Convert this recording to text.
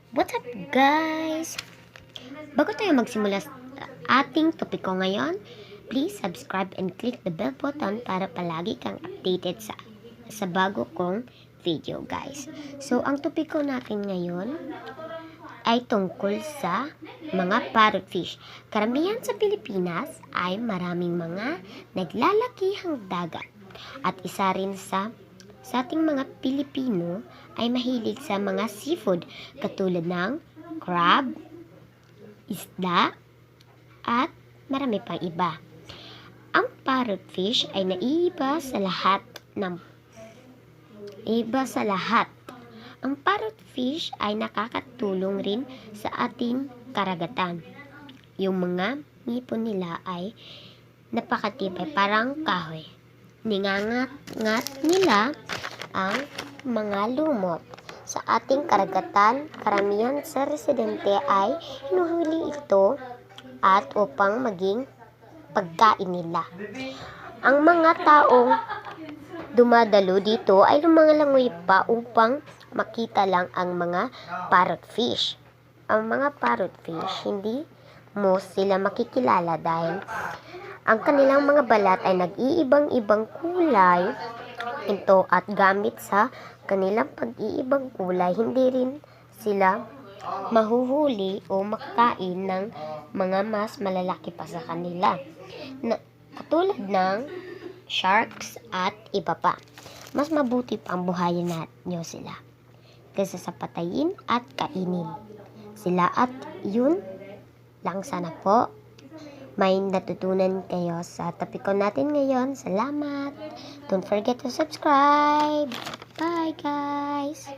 What's up guys? Bago tayo magsimula sa ating topiko ngayon, please subscribe and click the bell button para palagi kang updated sa bago kong video guys. So ang topiko natin ngayon ay tungkol sa mga parrotfish. Karamihan sa Pilipinas ay maraming mga naglalakihang dagat at isa rin sa ating mga Pilipino ay mahilig sa mga seafood katulad ng crab, isda, at marami pang iba. Ang parrotfish ay naiiba sa lahat. Ang parrotfish ay nakakatulong rin sa ating karagatan. Yung mga ngipon nila ay napakatibay, parang kahoy. Ningangat nila ang mga lumot. Sa ating karagatan, karamihan sa residente ay hinuhuli ito at upang maging pagkain nila. Ang mga taong dumadalo dito ay lumangoy pa upang makita lang ang mga parrotfish. Ang mga parrotfish, hindi mo sila makikilala dahil ang kanilang mga balat ay nag-iibang-ibang kulay. Ito at gamit sa kanilang pag-iibang kulay, hindi rin sila mahuhuli o makakain ng mga mas malalaki pa sa kanila. Katulad ng sharks at iba pa. Mas mabuti pang buhayin nyo sila kaysa sa patayin at kainin sila. At yun lang, sana po may natutunan kayo sa topiko natin ngayon. Salamat. Don't forget to subscribe. Bye guys.